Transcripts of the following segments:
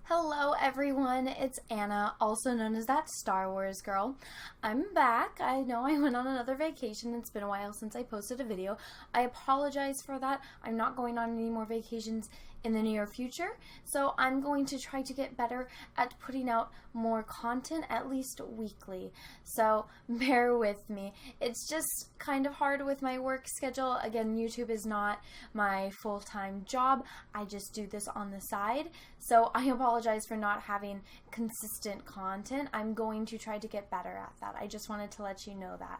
Hello everyone, it's Anna, also known as that Star Wars girl. I'm back. I know I went on another vacation. It's been a while since I posted a video. I apologize for that. I'm not going on any more vacations in the near future, so I'm going to try to get better at putting out more content, at least weekly. So bear with me. It's just kind of hard with my work schedule. Again, YouTube is not my full-time job. I just do this on the side. So I apologize for not having consistent content. I'm going to try to get better at that. I just wanted to let you know that.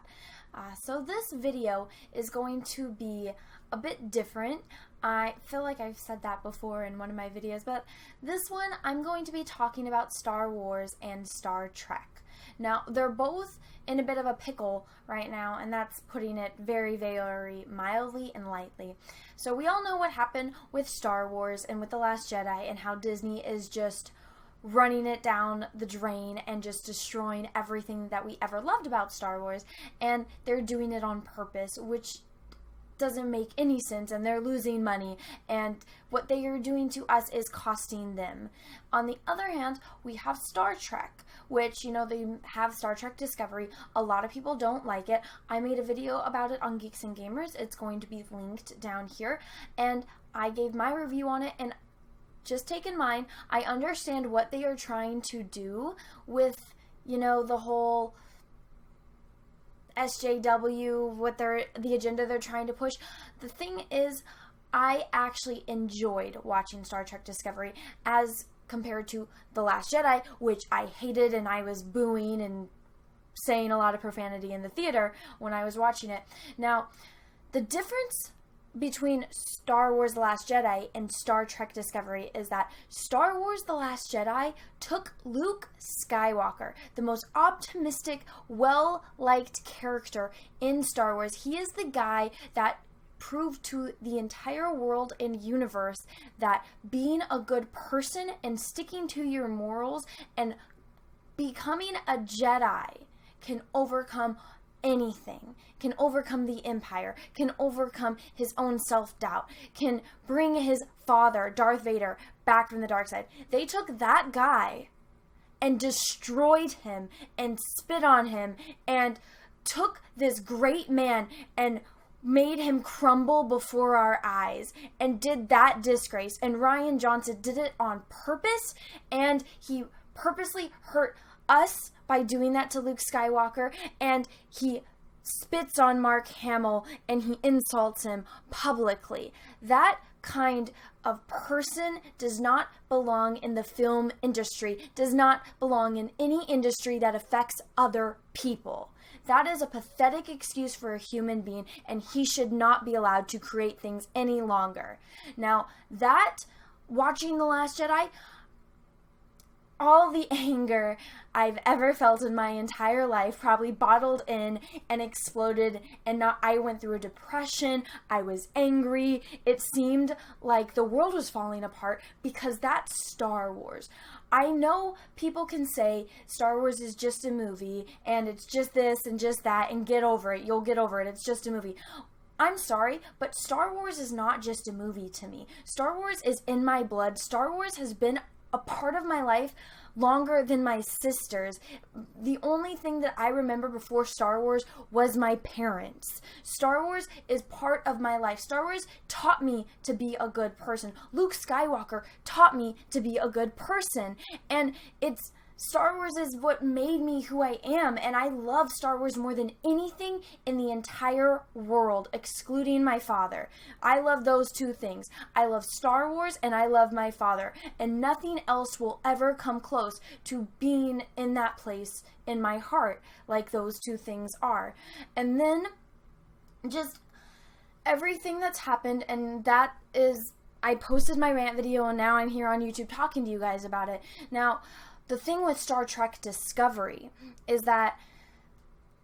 So this video is going to be a bit different. I feel like I've said that before in one of my videos, but this one I'm going to be talking about Star Wars and Star Trek. Now, they're both in a bit of a pickle right now, and that's putting it very, very mildly and lightly. So we all know what happened with Star Wars and with The Last Jedi and how Disney is just running it down the drain and just destroying everything that we ever loved about Star Wars, and they're doing it on purpose, which doesn't make any sense, and they're losing money, and what they are doing to us is costing them. On the other hand, we have Star Trek, which, you know, they have Star Trek Discovery. A lot of people don't like it. I made a video about it on Geeks and Gamers. It's going to be linked down here, and I gave my review on it, and just take in mind, I understand what they are trying to do with, you know, the whole SJW, the agenda they're trying to push. The thing is, I actually enjoyed watching Star Trek Discovery as compared to The Last Jedi, which I hated, and I was booing and saying a lot of profanity in the theater when I was watching it. Now, the difference between Star Wars The Last Jedi and Star Trek Discovery is that Star Wars The Last Jedi took Luke Skywalker, the most optimistic, well-liked character in Star Wars. He is the guy that proved to the entire world and universe that being a good person and sticking to your morals and becoming a Jedi can overcome anything, can overcome the Empire, can overcome his own self-doubt, can bring his father, Darth Vader, back from the dark side. They took that guy and destroyed him and spit on him and took this great man and made him crumble before our eyes and did that disgrace. And Rian Johnson did it on purpose, and he purposely hurt us by doing that to Luke Skywalker, and he spits on Mark Hamill and he insults him publicly. That kind of person does not belong in the film industry, does not belong in any industry that affects other people. That is a pathetic excuse for a human being, and he should not be allowed to create things any longer. Now, watching The Last Jedi, all the anger I've ever felt in my entire life probably bottled in and exploded, and I went through a depression. I was angry. It seemed like the world was falling apart because that's Star Wars. I know people can say Star Wars is just a movie and it's just this and just that and get over it. You'll get over it. It's just a movie. I'm sorry, but Star Wars is not just a movie to me. Star Wars is in my blood. Star Wars has been a part of my life longer than my sisters. The only thing that I remember before Star Wars was my parents. Star Wars is part of my life. Star Wars taught me to be a good person. Luke Skywalker taught me to be a good person. And Star Wars is what made me who I am, and I love Star Wars more than anything in the entire world, excluding my father. I love those two things. I love Star Wars and I love my father, and nothing else will ever come close to being in that place in my heart like those two things are. And then just everything that's happened, and that is, I posted my rant video and now I'm here on YouTube talking to you guys about it. Now, the thing with Star Trek Discovery is that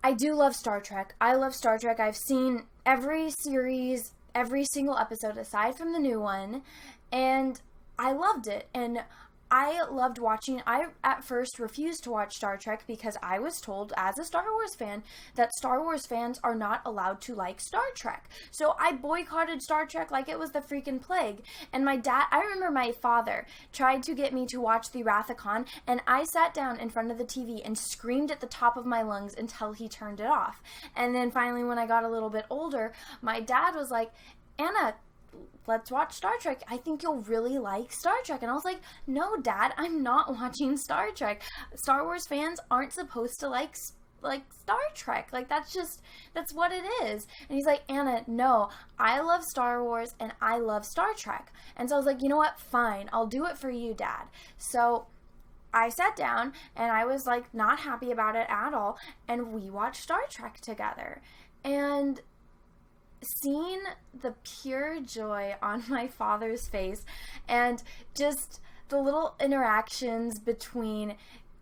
I do love Star Trek. I love Star Trek. I've seen every series, every single episode aside from the new one, and I loved it. And I loved watching. I at first refused to watch Star Trek because I was told as a Star Wars fan that Star Wars fans are not allowed to like Star Trek. So I boycotted Star Trek like it was the freaking plague. And my dad, I remember my father tried to get me to watch the Wrath of Khan, and I sat down in front of the TV and screamed at the top of my lungs until he turned it off. And then finally, when I got a little bit older, my dad was like, Anna, let's watch Star Trek. I think you'll really like Star Trek. And I was like, no, Dad, I'm not watching Star Trek. Star Wars fans aren't supposed to like Star Trek. Like, that's what it is. And he's like, Anna, no, I love Star Wars and I love Star Trek. And so I was like, you know what? Fine. I'll do it for you, Dad. So I sat down and I was like not happy about it at all. And we watched Star Trek together. And seeing the pure joy on my father's face and just the little interactions between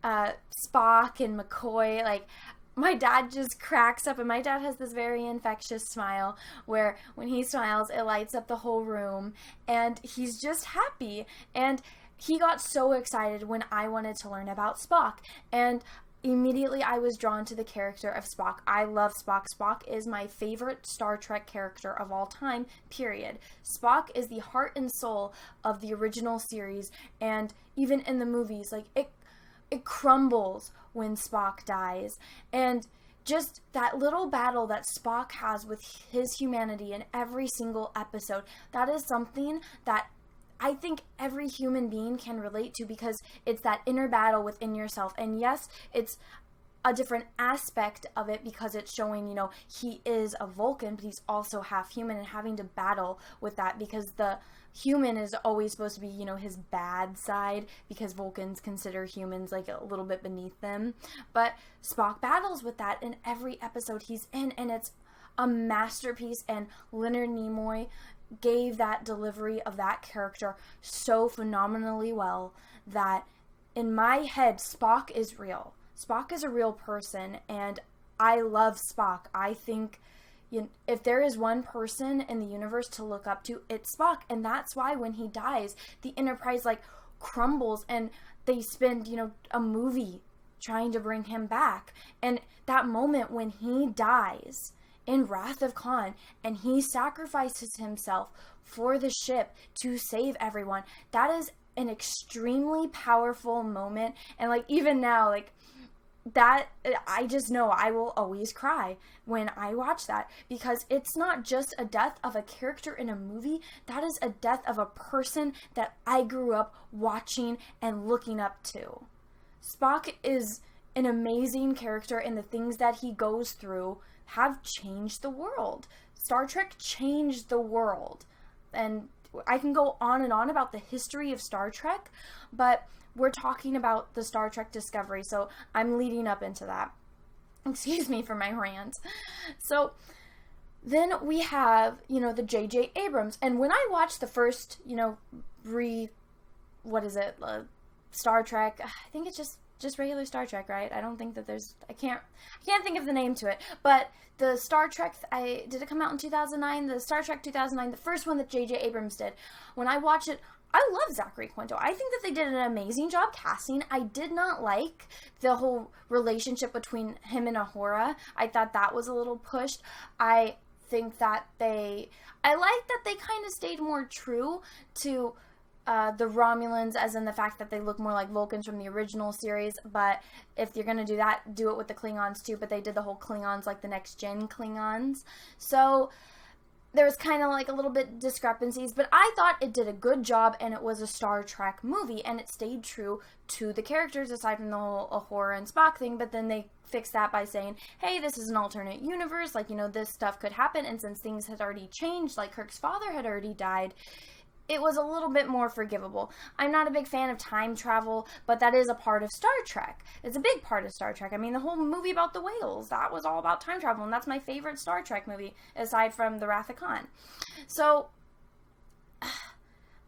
Spock and McCoy, like, my dad just cracks up, and my dad has this very infectious smile where when he smiles, it lights up the whole room, and he's just happy. And he got so excited when I wanted to learn about Spock, and immediately I was drawn to the character of Spock. I love Spock. Spock is my favorite Star Trek character of all time, period. Spock is the heart and soul of the original series, and even in the movies, like, it crumbles when Spock dies. And just that little battle that Spock has with his humanity in every single episode, that is something that I think every human being can relate to, because it's that inner battle within yourself. And yes, it's a different aspect of it because it's showing, you know, he is a Vulcan, but he's also half human, and having to battle with that because the human is always supposed to be, you know, his bad side, because Vulcans consider humans like a little bit beneath them. But Spock battles with that in every episode he's in, and it's a masterpiece. And Leonard Nimoy gave that delivery of that character so phenomenally well that in my head, Spock is real. Spock is a real person, and I love Spock. I think, you know, if there is one person in the universe to look up to, it's Spock. And that's why when he dies, the Enterprise like crumbles, and they spend, you know, a movie trying to bring him back. And that moment when he dies in Wrath of Khan, and he sacrifices himself for the ship to save everyone, that is an extremely powerful moment. And like, even now, like, that, I just know I will always cry when I watch that, because it's not just a death of a character in a movie, that is a death of a person that I grew up watching and looking up to. Spock is an amazing character, and the things that he goes through have changed the world. Star Trek changed the world. And I can go on and on about the history of Star Trek, but we're talking about the Star Trek Discovery, so I'm leading up into that. Excuse me for my rant. So then we have, you know, the J.J. Abrams. And when I watched the first, you know, Star Trek, I think it's just regular Star Trek, right? I don't think that I can't think of the name to it. But the Star Trek, did it come out in 2009? The Star Trek 2009, the first one that J.J. Abrams did. When I watched it, I love Zachary Quinto. I think that they did an amazing job casting. I did not like the whole relationship between him and Ahura. I thought that was a little pushed. I think that I like that they kind of stayed more true to the Romulans, as in the fact that they look more like Vulcans from the original series. But if you're going to do that, do it with the Klingons too. But they did the whole Klingons like the next gen Klingons. So there was kind of like a little bit discrepancies, but I thought it did a good job, and it was a Star Trek movie, and it stayed true to the characters aside from the whole Ahura and Spock thing. But then they fixed that by saying, hey, this is an alternate universe, like, you know, this stuff could happen. And since things had already changed, like Kirk's father had already died, it was a little bit more forgivable. I'm not a big fan of time travel, but that is a part of Star Trek. It's a big part of Star Trek. I mean, the whole movie about the whales, that was all about time travel, and that's my favorite Star Trek movie, aside from The Wrath of Khan. So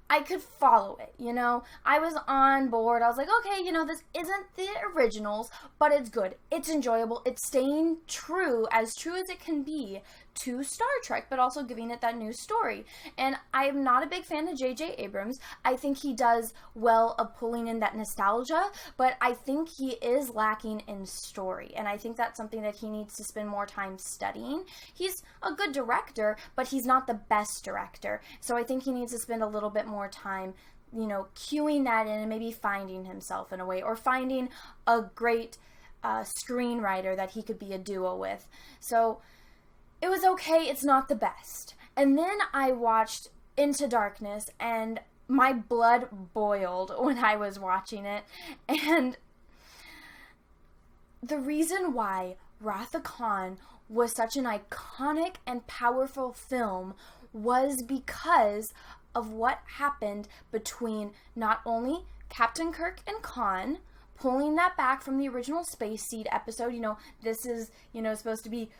I could follow it, you know? I was on board. I was like, okay, you know, this isn't the originals, but it's good. It's enjoyable. It's staying true as it can be to Star Trek, but also giving it that new story. And I'm not a big fan of J.J. Abrams. I think he does well of pulling in that nostalgia, but I think he is lacking in story. And I think that's something that he needs to spend more time studying. He's a good director, but he's not the best director. So I think he needs to spend a little bit more time, you know, cueing that in and maybe finding himself in a way, or finding a great screenwriter that he could be a duo with. So it was okay. It's not the best. And then I watched Into Darkness, and my blood boiled when I was watching it. And the reason why Wrath of Khan was such an iconic and powerful film was because of what happened between not only Captain Kirk and Khan, pulling that back from the original Space Seed episode. You know, this is, you know, supposed to be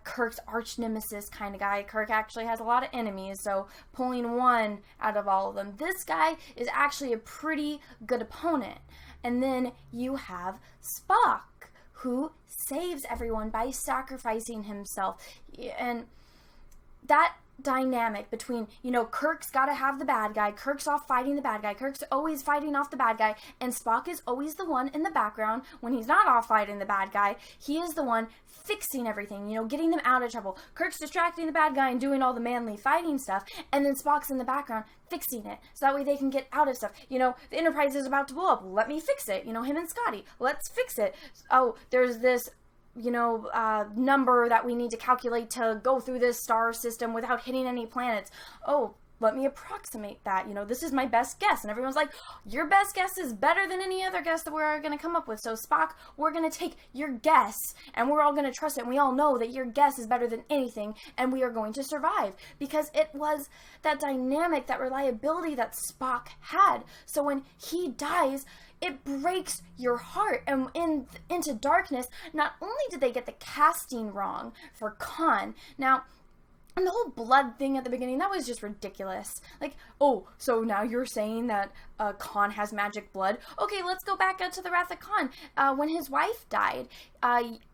Kirk's arch nemesis kind of guy. Kirk actually has a lot of enemies, so pulling one out of all of them. This guy is actually a pretty good opponent. And then you have Spock, who saves everyone by sacrificing himself. And that dynamic between, you know, Kirk's got to have the bad guy, Kirk's off fighting the bad guy, Kirk's always fighting off the bad guy, and Spock is always the one in the background when he's not off fighting the bad guy. He is the one fixing everything, you know, getting them out of trouble. Kirk's distracting the bad guy and doing all the manly fighting stuff, and then Spock's in the background fixing it, so that way they can get out of stuff. You know, the Enterprise is about to blow up, let me fix it. You know, him and Scotty, let's fix it. Oh, there's this, you know, number that we need to calculate to go through this star system without hitting any planets. Oh, let me approximate that. You know, this is my best guess. And everyone's like, your best guess is better than any other guess that we're going to come up with. So Spock, we're going to take your guess and we're all going to trust it. And we all know that your guess is better than anything and we are going to survive, because it was that dynamic, that reliability that Spock had. So when he dies, it breaks your heart. And Into Darkness, not only did they get the casting wrong for Khan, now, and the whole blood thing at the beginning, that was just ridiculous. Like, oh, so now you're saying that Khan has magic blood? Okay, let's go back to the Wrath of Khan. When his wife died,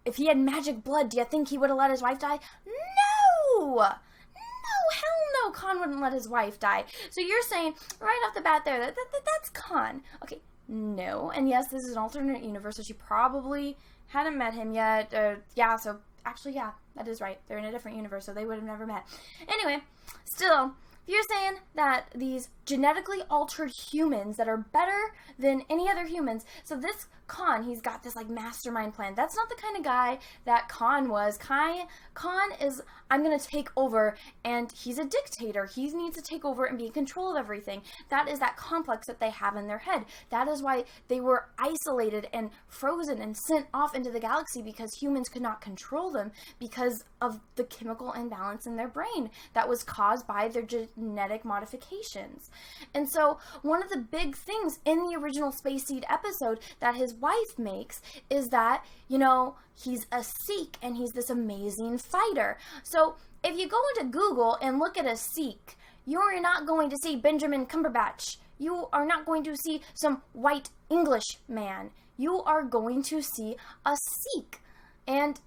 if he had magic blood, do you think he would have let his wife die? No! No, hell no, Khan wouldn't let his wife die. So you're saying, right off the bat there, that's Khan. Okay, no. And yes, this is an alternate universe, so she probably hadn't met him yet. Yeah, so actually, yeah, that is right. They're in a different universe, so they would have never met. Anyway, still, if you're saying that these genetically altered humans that are better than any other humans, so this Khan, he's got this like mastermind plan. That's not the kind of guy that Khan was. Khan is, I'm going to take over, and he's a dictator. He needs to take over and be in control of everything. That is that complex that they have in their head. That is why they were isolated and frozen and sent off into the galaxy, because humans could not control them because of the chemical imbalance in their brain that was caused by their genetic modifications. And so one of the big things in the original Space Seed episode that his wife makes is that, you know, he's a Sikh and he's this amazing fighter. So if you go into Google and look at a Sikh, you're not going to see Benjamin Cumberbatch. You are not going to see some white English man. You are going to see a Sikh. And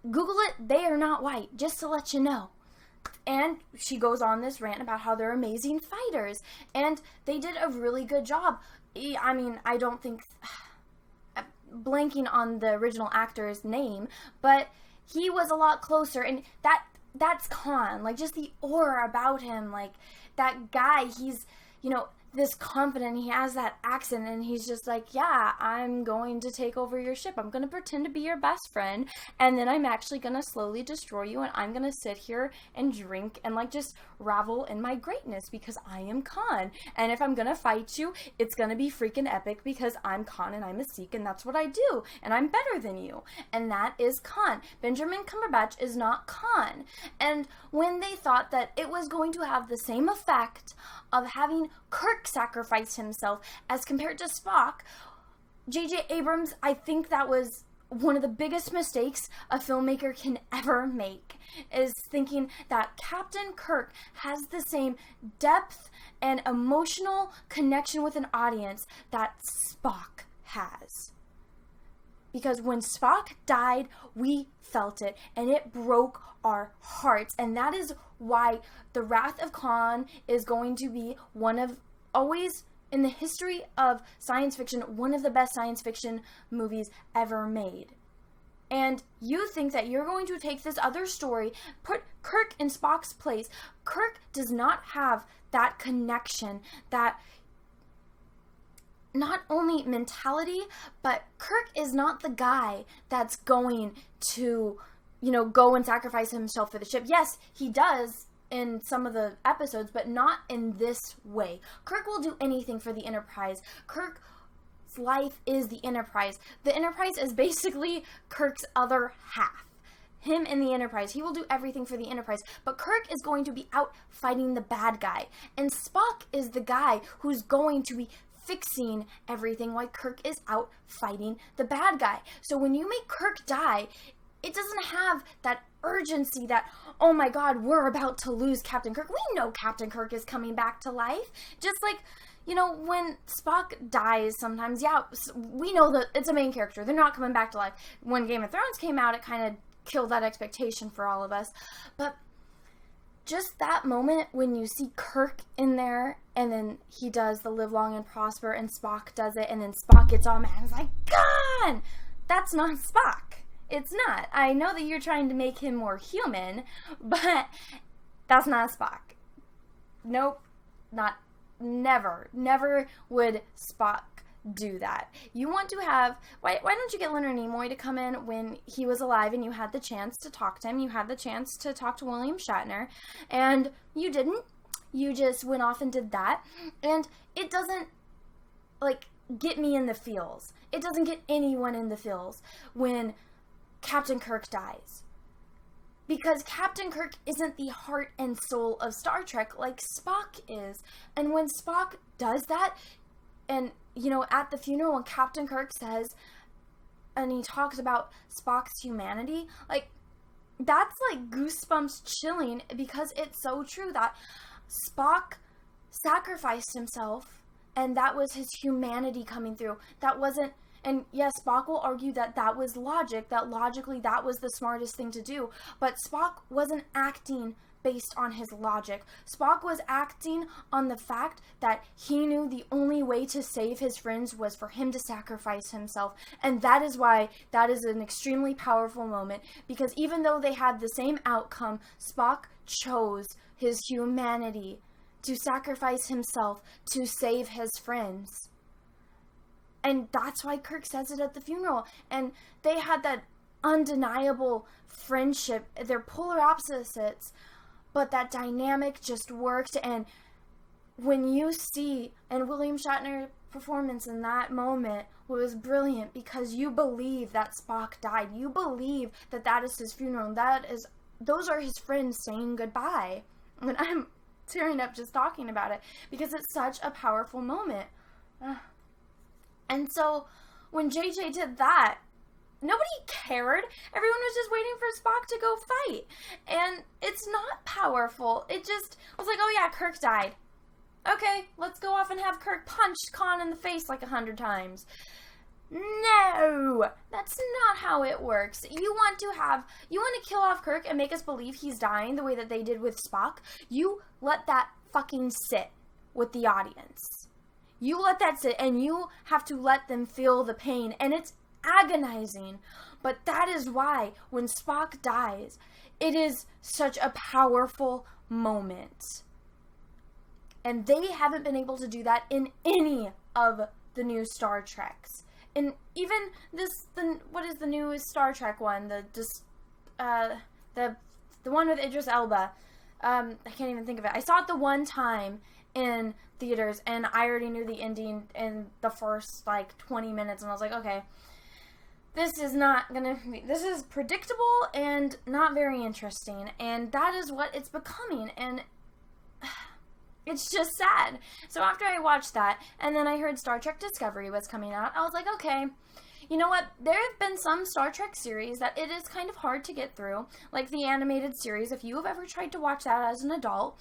Google it, they are not white, just to let you know. And she goes on this rant about how they're amazing fighters. And they did a really good job. I mean, I don't think, blanking on the original actor's name, but he was a lot closer. And that's Khan. Like, just the aura about him. Like, that guy, he's, you know, this confident, he has that accent, and he's just like, yeah, I'm going to take over your ship. I'm going to pretend to be your best friend, and then I'm actually going to slowly destroy you, and I'm going to sit here and drink and, like, just revel in my greatness because I am Khan. And if I'm going to fight you, it's going to be freaking epic because I'm Khan and I'm a Sikh, and that's what I do, and I'm better than you. And that is Khan. Benjamin Cumberbatch is not Khan. And when they thought that it was going to have the same effect of having Kirk sacrifice himself as compared to Spock, J.J. Abrams, I think that was one of the biggest mistakes a filmmaker can ever make, is thinking that Captain Kirk has the same depth and emotional connection with an audience that Spock has. because when Spock died, we felt it, and it broke our hearts. And that is why The Wrath of Khan is going to be one of, always in the history of science fiction, one of the best science fiction movies ever made. And you think that you're going to take this other story, put Kirk in Spock's place. Kirk does not have that connection, that not only mentality, but Kirk is not the guy that's going to, go and sacrifice himself for the ship. Yes, he does in some of the episodes, but not in this way. Kirk will do anything for the Enterprise. Kirk's life is the Enterprise. The Enterprise is basically Kirk's other half. Him in the Enterprise. He will do everything for the Enterprise. But Kirk is going to be out fighting the bad guy. And Spock is the guy who's going to be fixing everything while Kirk is out fighting the bad guy. So when you make Kirk die, it doesn't have that urgency that, oh my God, we're about to lose Captain Kirk. We know Captain Kirk is coming back to life. Just like, when Spock dies sometimes, yeah, we know that it's a main character. They're not coming back to life. When Game of Thrones came out, it kind of killed that expectation for all of us. But just that moment when you see Kirk in there, and then he does the live long and prosper, and Spock does it, and then Spock gets all mad and is like, "God!" That's not Spock. It's not. I know that you're trying to make him more human, but that's not Spock. Nope. Never would Spock do that. You want to have, why don't you get Leonard Nimoy to come in when he was alive and you had the chance to talk to him, you had the chance to talk to William Shatner, and you didn't. You just went off and did that, and it doesn't, get me in the feels. It doesn't get anyone in the feels when Captain Kirk dies. Because Captain Kirk isn't the heart and soul of Star Trek like Spock is. And when Spock does that, and, at the funeral when Captain Kirk says, and he talks about Spock's humanity, that's goosebumps chilling, because it's so true that Spock sacrificed himself, and that was his humanity coming through. That wasn't, and yes, Spock will argue that that was logic, that logically that was the smartest thing to do, but Spock wasn't acting based on his logic. Spock was acting on the fact that he knew the only way to save his friends was for him to sacrifice himself, and that is why that is an extremely powerful moment, because even though they had the same outcome, Spock chose his humanity to sacrifice himself to save his friends. And that's why Kirk says it at the funeral. And they had that undeniable friendship. They're polar opposites, but that dynamic just worked. And when you see, and William Shatner's performance in that moment was brilliant, because you believe that Spock died. You believe that that is his funeral. Those are his friends saying goodbye. And I'm tearing up just talking about it, because it's such a powerful moment. And so, when JJ did that, nobody cared. Everyone was just waiting for Spock to go fight. And it's not powerful. It just was like, oh yeah, Kirk died. Okay, let's go off and have Kirk punch Khan in the face 100 times. No! That's not how it works. You want to kill off Kirk and make us believe he's dying the way that they did with Spock? You let that fucking sit with the audience. You let that sit, and you have to let them feel the pain, and it's agonizing. But that is why, when Spock dies, it is such a powerful moment. And they haven't been able to do that in any of the new Star Treks. And even what is the newest Star Trek one? The one with Idris Elba. I can't even think of it. I saw it the one time in theaters, and I already knew the ending in the first 20 minutes, and I was like, okay, this is predictable and not very interesting, and that is what it's becoming, and it's just sad. So after I watched that, and then I heard Star Trek Discovery was coming out, I was like, okay, you know what, there have been some Star Trek series that it is kind of hard to get through, like the animated series. If you have ever tried to watch that as an adult,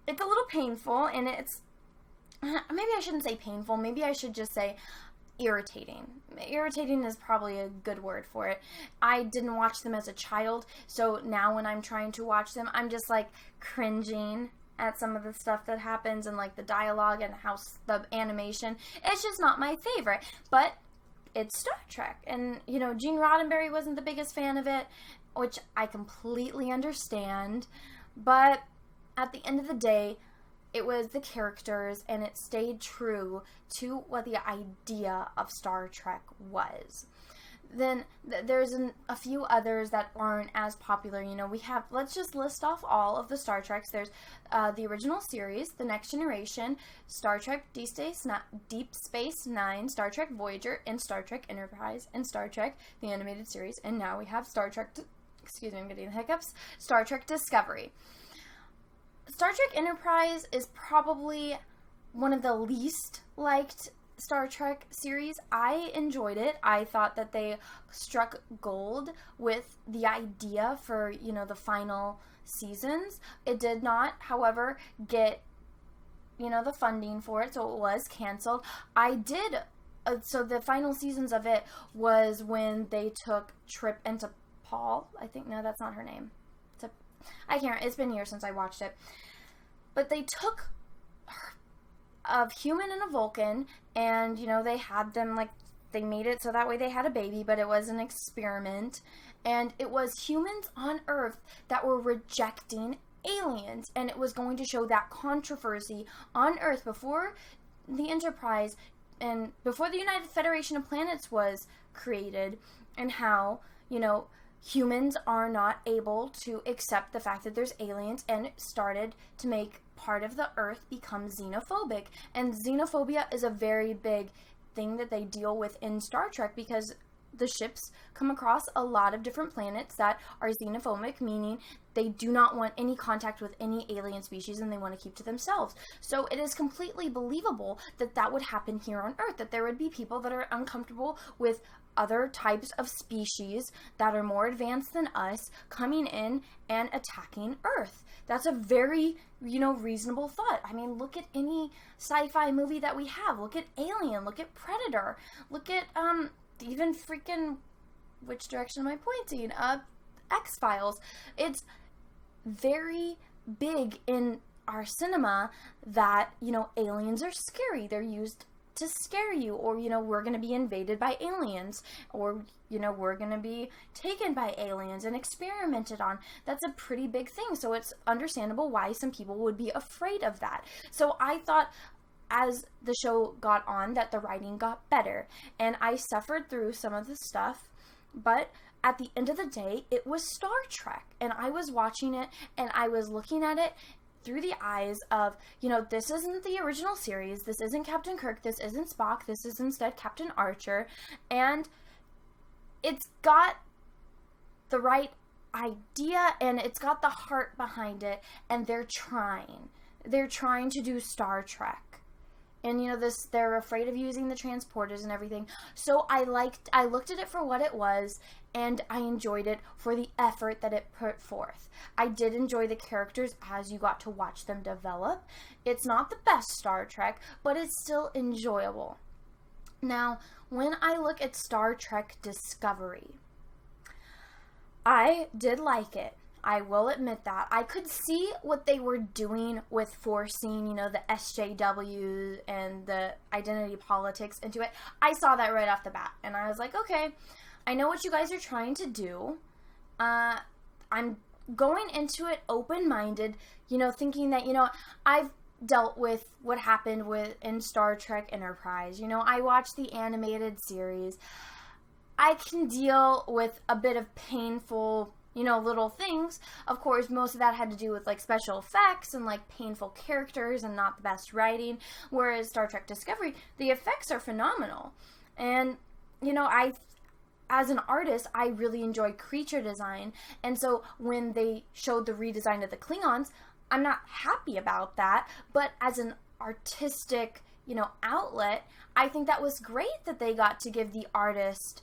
it's a little painful, and maybe I shouldn't say painful, maybe I should just say irritating. Irritating is probably a good word for it. I didn't watch them as a child, so now when I'm trying to watch them, I'm just like cringing at some of the stuff that happens and like the dialogue and how the animation. It's just not my favorite, but it's Star Trek. And, you know, Gene Roddenberry wasn't the biggest fan of it, which I completely understand, but at the end of the day, it was the characters, and it stayed true to what the idea of Star Trek was. Then there's a few others that aren't as popular. You know, we have, let's just list off all of the Star Treks. There's the original series, The Next Generation, Star Trek Deep Space Nine, Star Trek Voyager, and Star Trek Enterprise, and Star Trek, the animated series, and now we have Star Trek, excuse me, I'm getting the hiccups, Star Trek Discovery. Star Trek Enterprise is probably one of the least liked Star Trek series. I enjoyed it. I thought that they struck gold with the idea for, you know, the final seasons. It did not, however, get, you know, the funding for it, so it was canceled. So the final seasons of it was when they took Trip into Paul. I think, no, that's not her name. It's been years since I watched it. But they took a human and a Vulcan, and, you know, they had them, like, they made it so that way they had a baby, but it was an experiment. And it was humans on Earth that were rejecting aliens, and it was going to show that controversy on Earth before the Enterprise and before the United Federation of Planets was created, and how, you know, humans are not able to accept the fact that there's aliens, and it started to make part of the Earth become xenophobic. And xenophobia is a very big thing that they deal with in Star Trek, because the ships come across a lot of different planets that are xenophobic, meaning they do not want any contact with any alien species and they want to keep to themselves. So it is completely believable that that would happen here on Earth, that there would be people that are uncomfortable with other types of species that are more advanced than us coming in and attacking Earth. That's a very, you know, reasonable thought. I mean, look at any sci-fi movie that we have. Look at Alien. Look at Predator. Look at, even freaking, which direction am I pointing? X-Files. It's very big in our cinema that, you know, aliens are scary. They're used to scare you, or, you know, we're going to be invaded by aliens, or, you know, we're going to be taken by aliens and experimented on. That's a pretty big thing, so it's understandable why some people would be afraid of that. So I thought as the show got on that the writing got better, and I suffered through some of the stuff, but at the end of the day, it was Star Trek, and I was watching it, and I was looking at it through the eyes of, you know, this isn't the original series, this isn't Captain Kirk, this isn't Spock, this is instead Captain Archer, and it's got the right idea, and it's got the heart behind it, and they're trying to do Star Trek. And, you know, they're afraid of using the transporters and everything. So I looked at it for what it was, and I enjoyed it for the effort that it put forth. I did enjoy the characters as you got to watch them develop. It's not the best Star Trek, but it's still enjoyable. Now, when I look at Star Trek Discovery, I did like it. I will admit that. I could see what they were doing with forcing, you know, the SJWs and the identity politics into it. I saw that right off the bat, and I was like, okay, I know what you guys are trying to do. I'm going into it open-minded, you know, thinking that, you know, I've dealt with what happened in Star Trek Enterprise. You know, I watched the animated series. I can deal with a bit of painful, you know, little things. Of course, most of that had to do with, like, special effects and, like, painful characters and not the best writing. Whereas Star Trek Discovery, the effects are phenomenal. And, you know, as an artist, I really enjoy creature design. And so when they showed the redesign of the Klingons, I'm not happy about that. But as an artistic, outlet, I think that was great that they got to give the artist,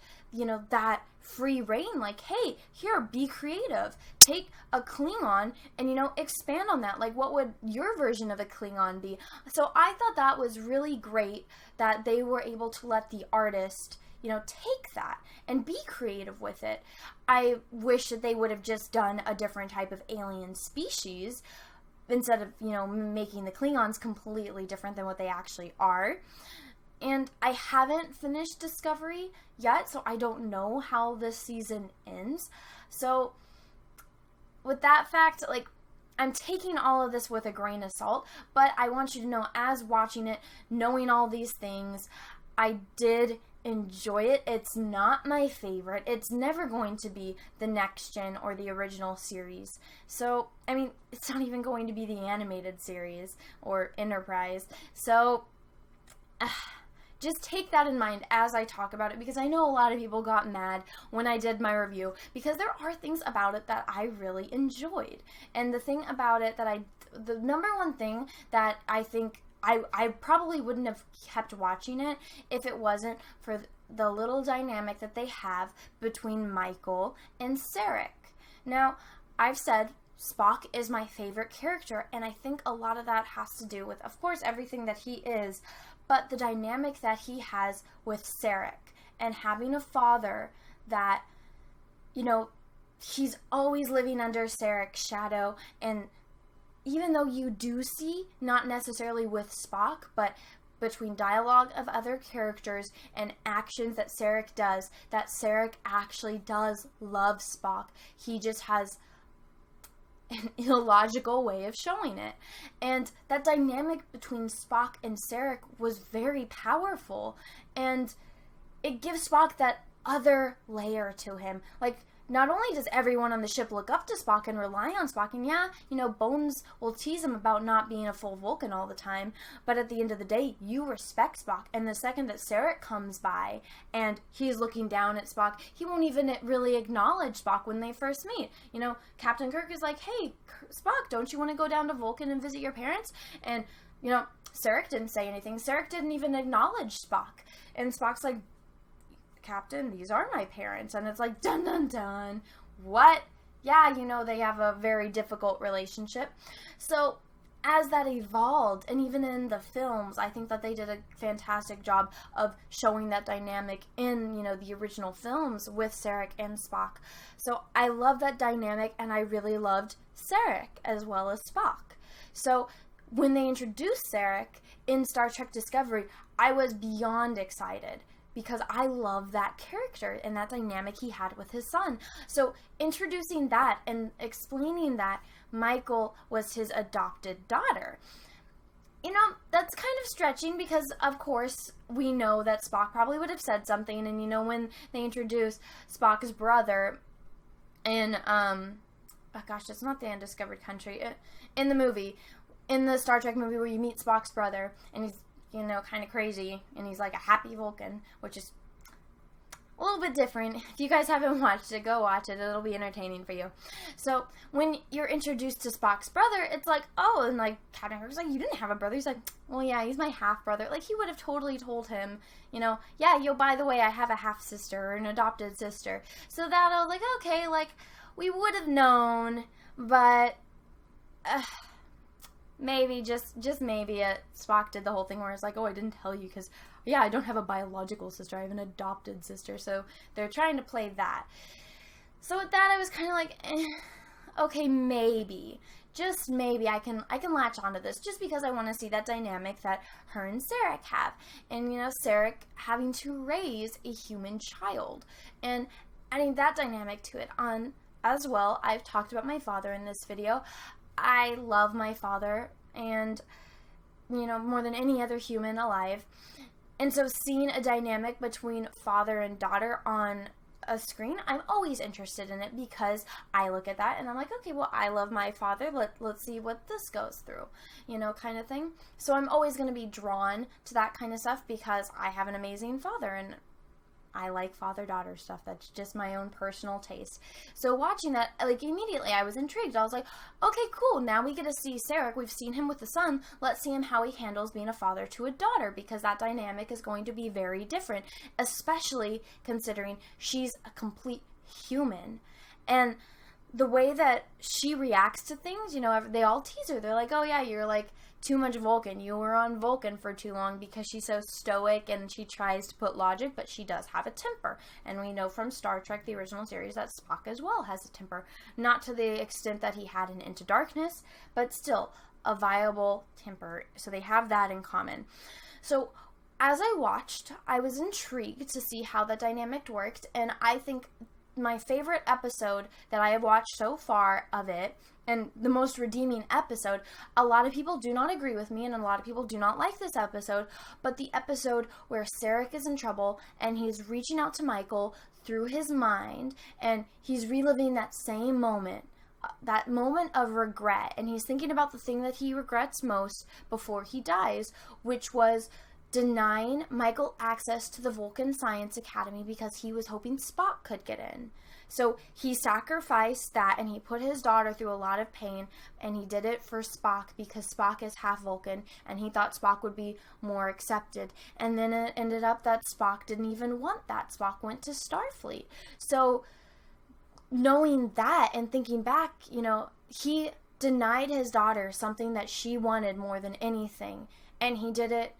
that free reign. Like, hey, here, be creative. Take a Klingon and, expand on that. Like, what would your version of a Klingon be? So I thought that was really great that they were able to let the artist, take that and be creative with it. I wish that they would have just done a different type of alien species instead of, making the Klingons completely different than what they actually are. And I haven't finished Discovery yet, so I don't know how this season ends. So with that fact, like, I'm taking all of this with a grain of salt, but I want you to know, as watching it, knowing all these things, I did enjoy it. It's not my favorite. It's never going to be the Next Gen or the original series. So, I mean, it's not even going to be the animated series or Enterprise. So, just take that in mind as I talk about it, because I know a lot of people got mad when I did my review, because there are things about it that I really enjoyed. And the thing about it the number one thing that I think I probably wouldn't have kept watching it if it wasn't for the little dynamic that they have between Michael and Sarek. Now, I've said Spock is my favorite character, and I think a lot of that has to do with, of course, everything that he is, but the dynamic that he has with Sarek, and having a father that, he's always living under Sarek's shadow. And even though you do see, not necessarily with Spock, but between dialogue of other characters and actions that Sarek does, that Sarek actually does love Spock. He just has an illogical way of showing it. And that dynamic between Spock and Sarek was very powerful, and it gives Spock that other layer to him. Like, not only does everyone on the ship look up to Spock and rely on Spock, and yeah, Bones will tease him about not being a full Vulcan all the time, but at the end of the day, you respect Spock. And the second that Sarek comes by and he's looking down at Spock, he won't even really acknowledge Spock when they first meet. Captain Kirk is like, hey, Spock, don't you want to go down to Vulcan and visit your parents? And, Sarek didn't say anything. Sarek didn't even acknowledge Spock. And Spock's like, Captain, these are my parents. And it's like, dun dun dun. What? Yeah, they have a very difficult relationship. So as that evolved, and even in the films, I think that they did a fantastic job of showing that dynamic in, the original films with Sarek and Spock. So I love that dynamic, and I really loved Sarek as well as Spock. So when they introduced Sarek in Star Trek Discovery, I was beyond excited, because I love that character and that dynamic he had with his son. So introducing that and explaining that Michael was his adopted daughter, that's kind of stretching, because of course we know that Spock probably would have said something. And when they introduce Spock's brother in it's not the Undiscovered Country, in the movie, in the Star Trek movie where you meet Spock's brother, and he's kind of crazy, and he's like a happy Vulcan, which is a little bit different. If you guys haven't watched it, go watch it. It'll be entertaining for you. So when you're introduced to Spock's brother, it's like, oh, and like Captain Kirk's like, you didn't have a brother. He's like, well, yeah, he's my half brother. Like, he would have totally told him, yeah, by the way, I have a half sister or an adopted sister. So that I was like, okay, like, we would have known, but maybe, just maybe, Spock did the whole thing where it's like, oh, I didn't tell you because, yeah, I don't have a biological sister. I have an adopted sister. So they're trying to play that. So with that, I was kind of like, okay, maybe, just maybe I can latch onto this, just because I want to see that dynamic that her and Sarek have. And, Sarek having to raise a human child and adding that dynamic to it. As well, I've talked about my father in this video. I love my father, and, more than any other human alive. And so seeing a dynamic between father and daughter on a screen, I'm always interested in it, because I look at that and I'm like, okay, well, I love my father. Let's see what this goes through, kind of thing. So I'm always going to be drawn to that kind of stuff, because I have an amazing father, and I like father-daughter stuff. That's just my own personal taste. So watching that, like, immediately I was intrigued. I was like, okay, cool. Now we get to see Sarek. We've seen him with the son. Let's see him how he handles being a father to a daughter, because that dynamic is going to be very different, especially considering she's a complete human. And the way that she reacts to things, you know, they all tease her. They're like, oh yeah, you're like too much Vulcan. You were on Vulcan for too long, because she's so stoic and she tries to put logic, but she does have a temper. And we know from Star Trek, the original series, that Spock as well has a temper. Not to the extent that he had in Into Darkness, but still a viable temper. So they have that in common. So as I watched, I was intrigued to see how that dynamic worked, and I think my favorite episode that I have watched so far of it, and the most redeeming episode, a lot of people do not agree with me, and a lot of people do not like this episode, but the episode where Sarek is in trouble, and he's reaching out to Michael through his mind, and he's reliving that same moment, that moment of regret, and he's thinking about the thing that he regrets most before he dies, which was denying Michael access to the Vulcan Science Academy because he was hoping Spock could get in. So he sacrificed that, and he put his daughter through a lot of pain, and he did it for Spock because Spock is half Vulcan, and he thought Spock would be more accepted. And then it ended up that Spock didn't even want that. Spock went to Starfleet. So knowing that and thinking back, you know, he denied his daughter something that she wanted more than anything, and he did it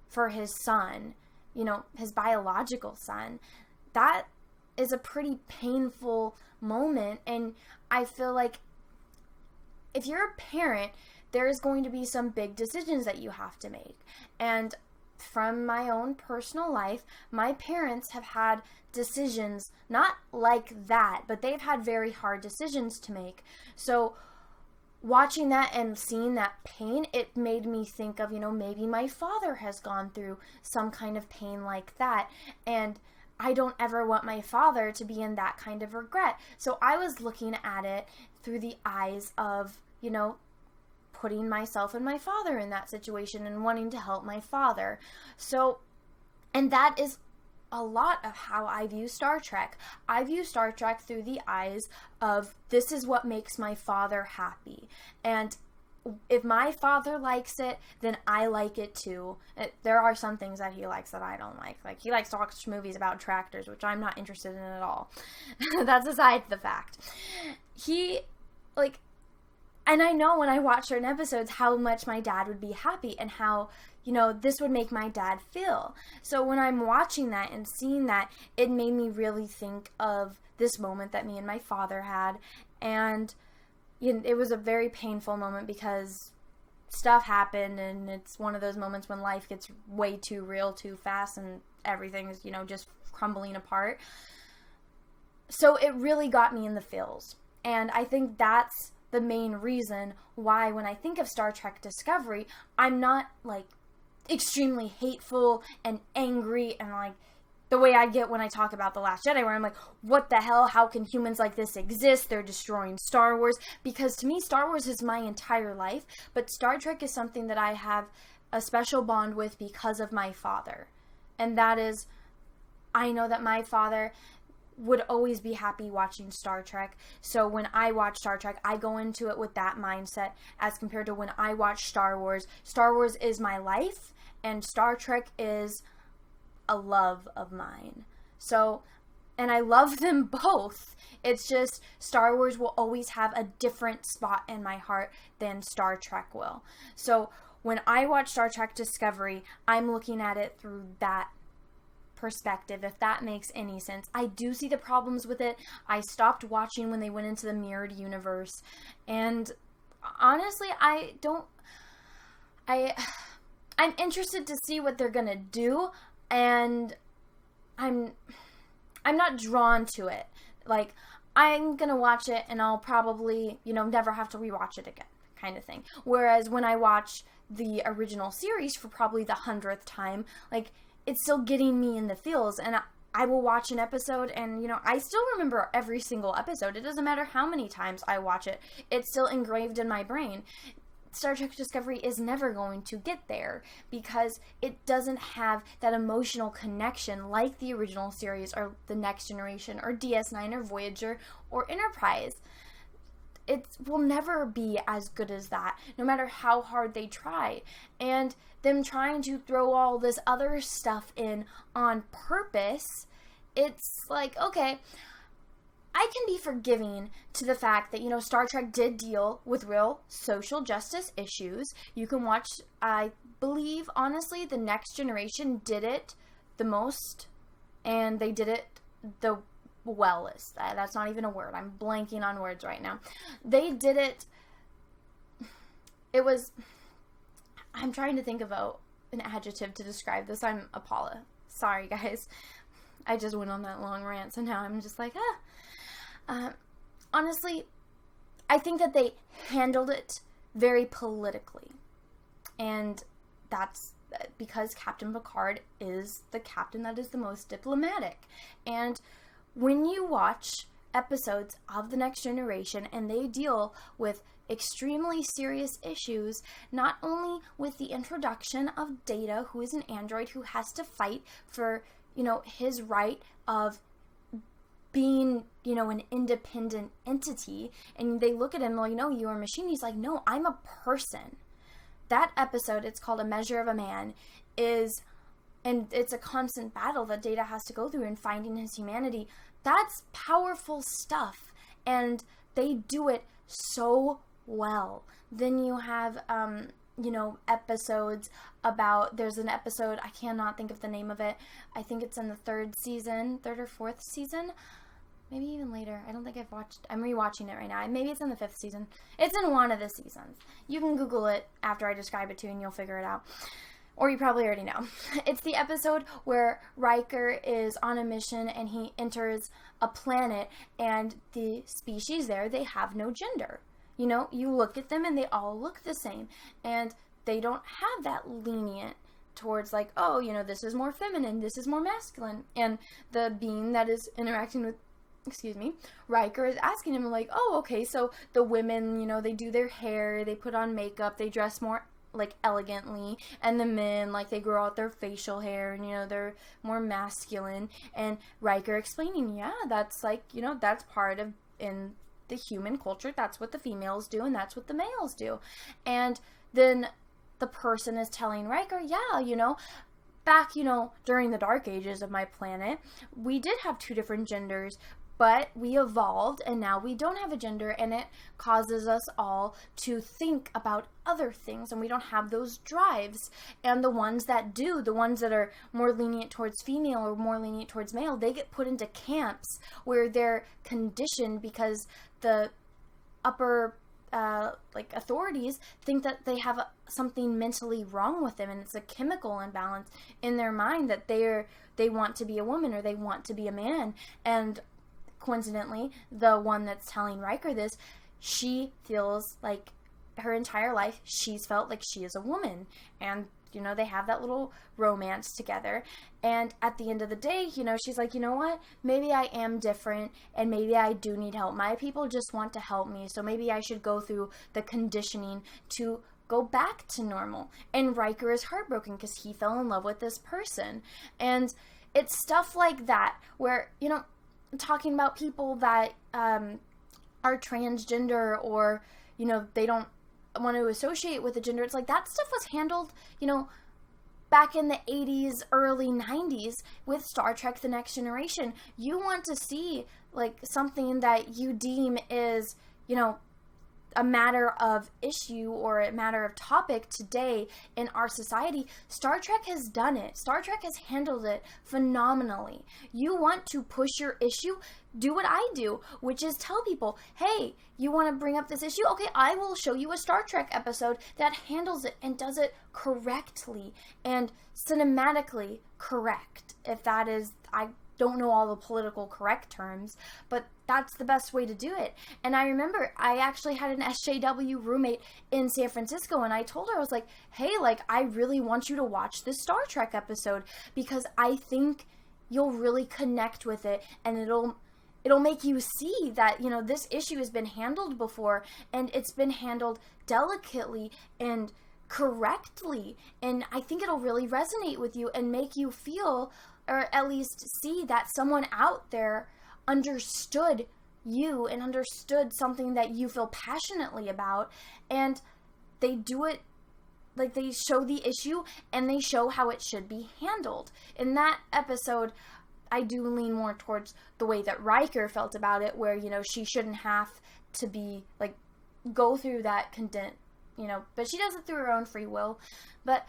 for his son, you know, his biological son. That is a pretty painful moment, and I feel like if you're a parent, there is going to be some big decisions that you have to make. And from my own personal life, my parents have had decisions not like that, but they've had very hard decisions to make. So watching that and seeing that pain, it made me think of, you know, maybe my father has gone through some kind of pain like that, and I don't ever want my father to be in that kind of regret. So I was looking at it through the eyes of, you know, putting myself and my father in that situation and wanting to help my father. So, and that is a lot of how I view Star Trek. I view Star Trek through the eyes of, this is what makes my father happy. And if my father likes it, then I like it too. There are some things that he likes that I don't like. Like, he likes to watch movies about tractors, which I'm not interested in at all. That's aside the fact. He, like, and I know when I watch certain episodes how much my dad would be happy and how, you know, this would make my dad feel. So when I'm watching that and seeing that, it made me really think of this moment that me and my father had. And you know, it was a very painful moment because stuff happened, and it's one of those moments when life gets way too real too fast and everything is, you know, just crumbling apart. So it really got me in the feels. And I think that's the main reason why when I think of Star Trek Discovery, I'm not like extremely hateful and angry and like the way I get when I talk about The Last Jedi, where I'm like, what the hell? How can humans like this exist? They're destroying Star Wars. Because to me, Star Wars is my entire life. But Star Trek is something that I have a special bond with because of my father. And that is, I know that my father would always be happy watching Star Trek. So when I watch Star Trek, I go into it with that mindset as compared to when I watch Star Wars. Star Wars is my life, and Star Trek is a love of mine. So, and I love them both. It's just Star Wars will always have a different spot in my heart than Star Trek will. So when I watch Star Trek Discovery, I'm looking at it through that perspective, if that makes any sense. I do see the problems with it. I stopped watching when they went into the mirrored universe, and honestly, I'm interested to see what they're gonna do, and I'm not drawn to it. Like, I'm gonna watch it and I'll probably, you know, never have to rewatch it again, kind of thing. Whereas when I watch the original series for probably the 100th time, like, it's still getting me in the feels, and I will watch an episode and, you know, I still remember every single episode. It doesn't matter how many times I watch it. It's still engraved in my brain. Star Trek Discovery is never going to get there because it doesn't have that emotional connection like the original series or the Next Generation or DS9 or Voyager or Enterprise. It will never be as good as that, no matter how hard they try. And them trying to throw all this other stuff in on purpose, it's like, okay, I can be forgiving to the fact that, Star Trek did deal with real social justice issues. You can watch, I believe, honestly, the Next Generation did it the most, and they did it the wellest. That's not even a word. I'm blanking on words right now. They did it. I'm trying to think of an adjective to describe this. I'm Apollo. Sorry, guys. I just went on that long rant, so now I'm just like, honestly, I think that they handled it very politically. And that's because Captain Picard is the captain that is the most diplomatic. And when you watch episodes of The Next Generation and they deal with extremely serious issues, not only with the introduction of Data, who is an android who has to fight for, his right of being, an independent entity, and they look at him, well, you're a machine. He's like, no, I'm a person. That episode, it's called A Measure of a Man, and it's a constant battle that Data has to go through in finding his humanity. That's powerful stuff, and they do it so well. Then you have, episodes about, there's an episode, I cannot think of the name of it. I think it's in the third or fourth season. Maybe even later. I don't think I'm rewatching it right now. Maybe it's in the 5th season. It's in one of the seasons. You can Google it after I describe it to you and you'll figure it out. Or you probably already know. It's the episode where Riker is on a mission and he enters a planet and the species there, they have no gender. You look at them and they all look the same. And they don't have that lenient towards like, oh, this is more feminine, this is more masculine. And the being that is interacting with Riker is asking him like, oh, okay, so the women, they do their hair, they put on makeup, they dress more like elegantly, and the men, like, they grow out their facial hair and they're more masculine. And Riker explaining, yeah, that's like, that's part of in the human culture, that's what the females do and that's what the males do. And then the person is telling Riker, yeah, back, during the dark ages of my planet, we did have 2 different genders, but we evolved and now we don't have a gender, and it causes us all to think about other things, and we don't have those drives. And the ones that do, the ones that are more lenient towards female or more lenient towards male, they get put into camps where they're conditioned because the upper authorities think that they have something mentally wrong with them, and it's a chemical imbalance in their mind that they want to be a woman or they want to be a man. And coincidentally, the one that's telling Riker this, she feels like her entire life she's felt like she is a woman, and they have that little romance together. And at the end of the day, she's like, what? Maybe I am different and maybe I do need help. My people just want to help me. So maybe I should go through the conditioning to go back to normal. And Riker is heartbroken because he fell in love with this person. And it's stuff like that where, talking about people that are transgender or, they don't want to associate with a gender. It's like that stuff was handled, back in the 80s, early 90s with Star Trek The Next Generation. You want to see like something that you deem is, a matter of issue or a matter of topic today in our society. Star Trek has done it. Star Trek has handled it phenomenally. You want to push your issue, do what I do, which is tell people, hey, you want to bring up this issue? Okay, I will show you a Star Trek episode that handles it and does it correctly and cinematically correct. If that is, I don't know all the political correct terms, but that's the best way to do it. And I remember I actually had an SJW roommate in San Francisco, and I told her, I was like, hey, like, I really want you to watch this Star Trek episode because I think you'll really connect with it, and it'll it'll make you see that, you know, this issue has been handled before, and it's been handled delicately and correctly. And I think it'll really resonate with you and make you feel, or at least see, that someone out there understood you and understood something that you feel passionately about, and they do it, like, they show the issue and they show how it should be handled. In that episode, I do lean more towards the way that Riker felt about it, where, you know, she shouldn't have to be, like, go through that you know, but she does it through her own free will. But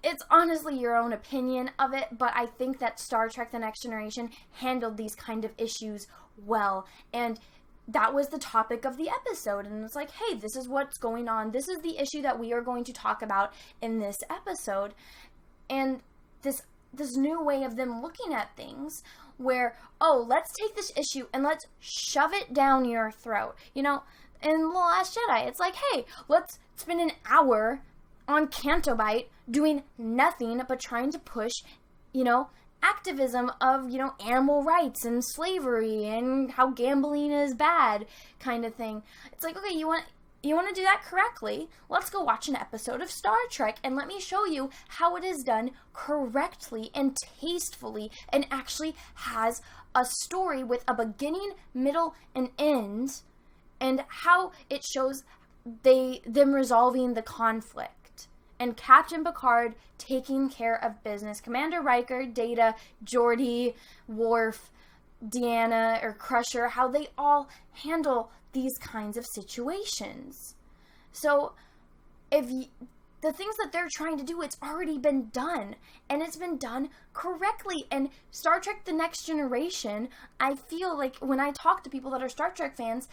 it's honestly your own opinion of it, but I think that Star Trek The Next Generation handled these kind of issues well, and that was the topic of the episode, and it's like, hey, this is what's going on, this is the issue that we are going to talk about in this episode, and this new way of them looking at things, where, oh, let's take this issue and let's shove it down your throat, you know. In The Last Jedi, it's like, hey, let's spend an hour on Cantobite doing nothing but trying to push, you know, activism of, you know, animal rights and slavery and how gambling is bad kind of thing. It's like, okay, you want to do that correctly? Let's go watch an episode of Star Trek and let me show you how it is done correctly and tastefully and actually has a story with a beginning, middle, and end, and how it shows them resolving the conflict. And Captain Picard taking care of business. Commander Riker, Data, Geordi, Worf, Deanna, or Crusher, how they all handle these kinds of situations. So, the things that they're trying to do, it's already been done. And it's been done correctly. And Star Trek The Next Generation, I feel like when I talk to people that are Star Trek fans,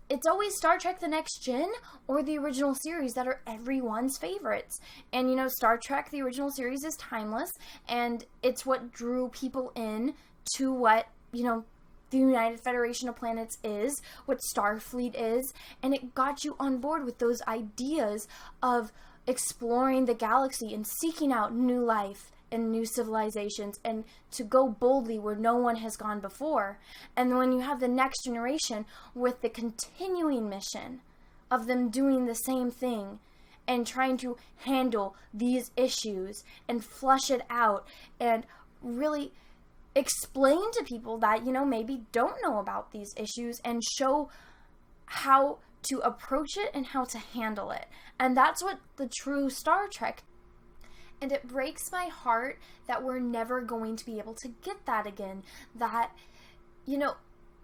it's always Star Trek The Next Gen or the original series that are everyone's favorites. And, you know, Star Trek, the original series, is timeless, and it's what drew people in to what, you know, the United Federation of Planets is, what Starfleet is, and it got you on board with those ideas of exploring the galaxy and seeking out new life and new civilizations, and to go boldly where no one has gone before. And when you have the Next Generation with the continuing mission of them doing the same thing and trying to handle these issues and flush it out and really explain to people that, you know, maybe don't know about these issues, and show how to approach it and how to handle it. And that's what the true Star Trek. And it breaks my heart that we're never going to be able to get that again. That, you know,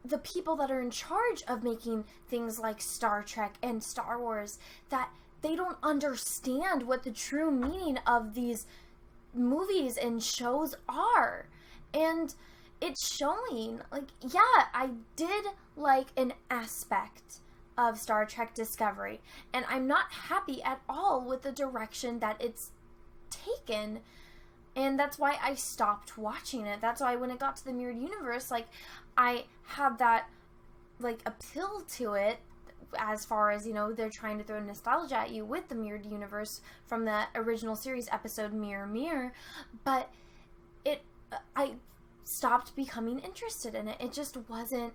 the people that are in charge of making things like Star Trek and Star Wars, that they don't understand what the true meaning of these movies and shows are. And it's showing. Like, yeah, I did like an aspect of Star Trek Discovery, and I'm not happy at all with the direction that it's taken, and that's why I stopped watching it. That's why when it got to the mirrored universe, like, I had that, like, appeal to it, as far as, you know, they're trying to throw nostalgia at you with the mirrored universe from the original series episode Mirror Mirror, but I stopped becoming interested in it. It just wasn't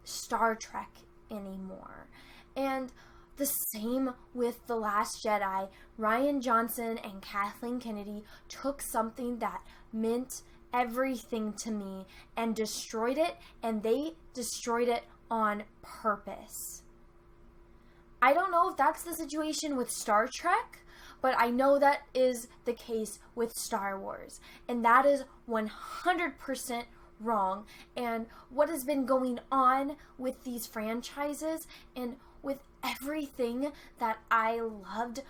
Star Trek anymore. And the same with The Last Jedi. Rian Johnson and Kathleen Kennedy took something that meant everything to me and destroyed it, and they destroyed it on purpose. I don't know if that's the situation with Star Trek, but I know that is the case with Star Wars, and that is 100% wrong. And what has been going on with these franchises and with everything that I loved,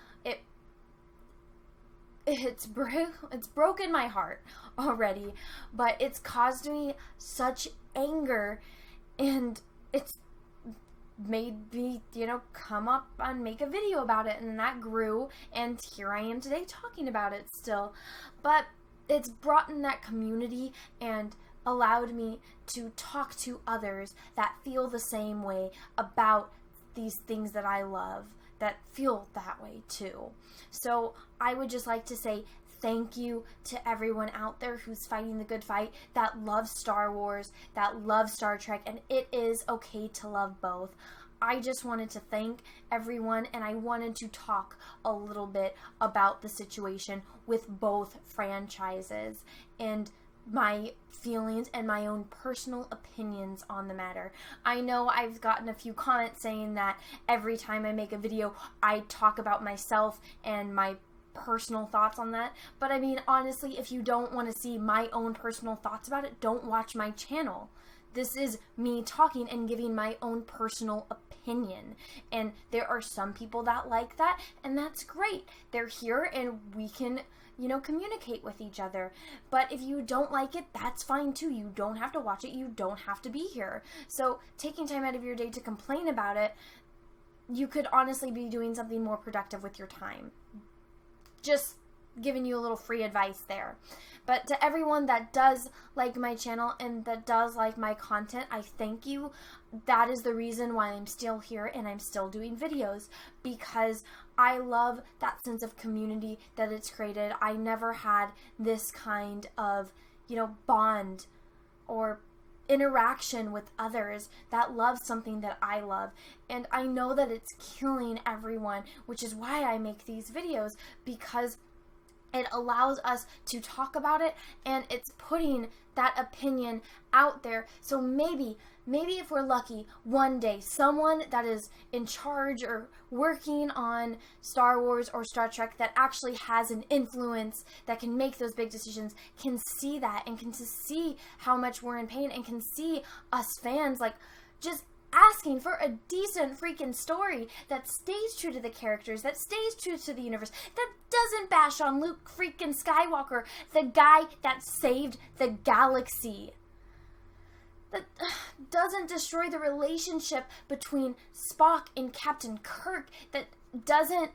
it's broken my heart already, but it's caused me such anger, and it's made me, you know, come up and make a video about it, and that grew, and here I am today talking about it still. But it's brought in that community and allowed me to talk to others that feel the same way about these things that I love, that feel that way too. So I would just like to say thank you to everyone out there who's fighting the good fight, that loves Star Wars, that loves Star Trek, and it is okay to love both. I just wanted to thank everyone, and I wanted to talk a little bit about the situation with both franchises and my feelings and my own personal opinions on the matter. I know I've gotten a few comments saying that every time I make a video, I talk about myself and my personal thoughts on that, but I mean, honestly, if you don't want to see my own personal thoughts about it, don't watch my channel. This is me talking and giving my own personal opinion. And there are some people that like that, and that's great. They're here and we can, communicate with each other. But if you don't like it, that's fine too. You don't have to watch it. You don't have to be here. So taking time out of your day to complain about it, you could honestly be doing something more productive with your time. Just giving you a little free advice there. But to everyone that does like my channel and that does like my content, I thank you. That is the reason why I'm still here and I'm still doing videos, because I love that sense of community that it's created. I never had this kind of, bond or interaction with others that love something that I love. And I know that it's killing everyone, which is why I make these videos, because it allows us to talk about it, and it's putting that opinion out there. So maybe if we're lucky, one day someone that is in charge or working on Star Wars or Star Trek that actually has an influence that can make those big decisions can see that and can see how much we're in pain and can see us fans just asking for a decent freaking story that stays true to the characters, that stays true to the universe, that doesn't bash on Luke freaking Skywalker, the guy that saved the galaxy, that doesn't destroy the relationship between Spock and Captain Kirk, that doesn't,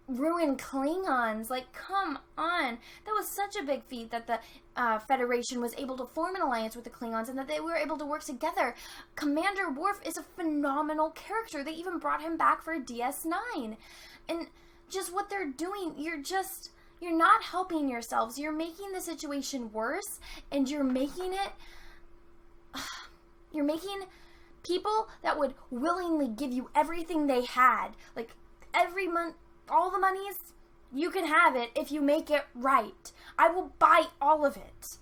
ruin Klingons. Come on. That was such a big feat that the Federation was able to form an alliance with the Klingons and that they were able to work together. Commander Worf is a phenomenal character. They even brought him back for DS9. And just what they're doing, you're not helping yourselves. You're making the situation worse, and you're making people that would willingly give you everything they had, every month, all the monies, you can have it if you make it right. I will buy all of it.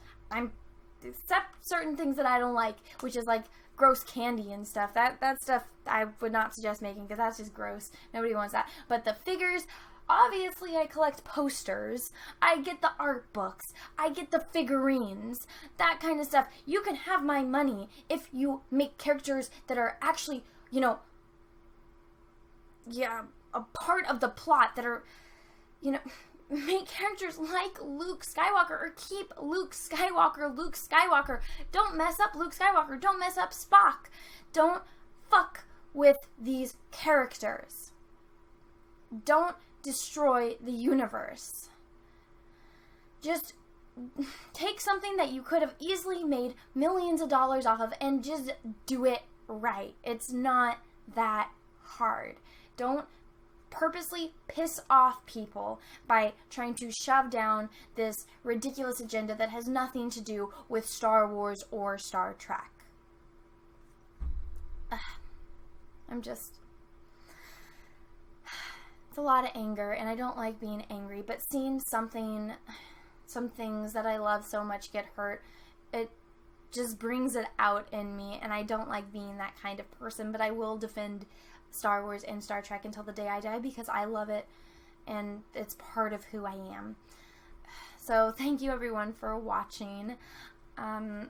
Except certain things that I don't like, which is gross candy and stuff. That stuff I would not suggest making, because that's just gross. Nobody wants that. But the figures, obviously I collect posters. I get the art books. I get the figurines. That kind of stuff. You can have my money if you make characters that are actually, a part of the plot, that are, make characters like Luke Skywalker, or keep Luke Skywalker. Don't mess up Luke Skywalker. Don't mess up Spock. Don't fuck with these characters. Don't destroy the universe. Just take something that you could have easily made millions of dollars off of and just do it right. It's not that hard. Don't purposely piss off people by trying to shove down this ridiculous agenda that has nothing to do with Star Wars or Star Trek. It's a lot of anger, and I don't like being angry, but seeing some things that I love so much get hurt, it just brings it out in me, and I don't like being that kind of person, but I will defend Star Wars and Star Trek until the day I die, because I love it and it's part of who I am. So thank you everyone for watching. I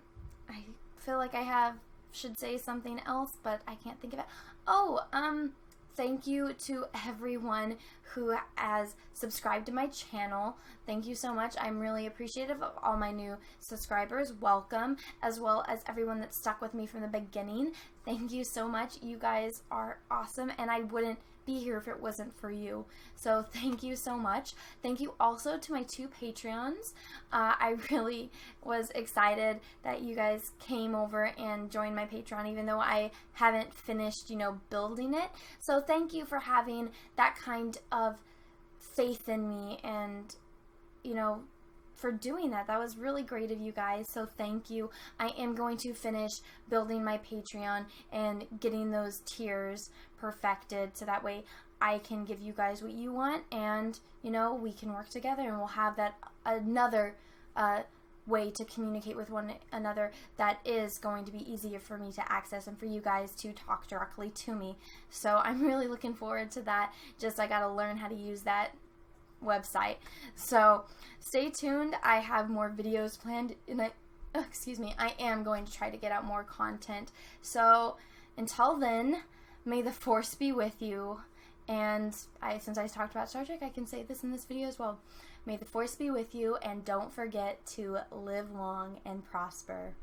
feel like I should say something else, but I can't think of it. Thank you to everyone who has subscribed to my channel. Thank you so much. I'm really appreciative of all my new subscribers. Welcome, as well as everyone that stuck with me from the beginning. Thank you so much. You guys are awesome, and I wouldn't be here if it wasn't for you. So thank you so much. Thank you also to my 2 Patreons. I really was excited that you guys came over and joined my Patreon, even though I haven't finished, building it. So thank you for having that kind of faith in me and for doing that. That was really great of you guys, so thank you. I am going to finish building my Patreon and getting those tiers perfected so that way I can give you guys what you want, and we can work together, and we'll have that another way to communicate with one another that is going to be easier for me to access and for you guys to talk directly to me. So I'm really looking forward to that. Just I gotta learn how to use that website. So stay tuned. I have more videos planned, and I am going to try to get out more content. So until then, may the force be with you. And since I talked about Star Trek, I can say this in this video as well. May the force be with you, and don't forget to live long and prosper.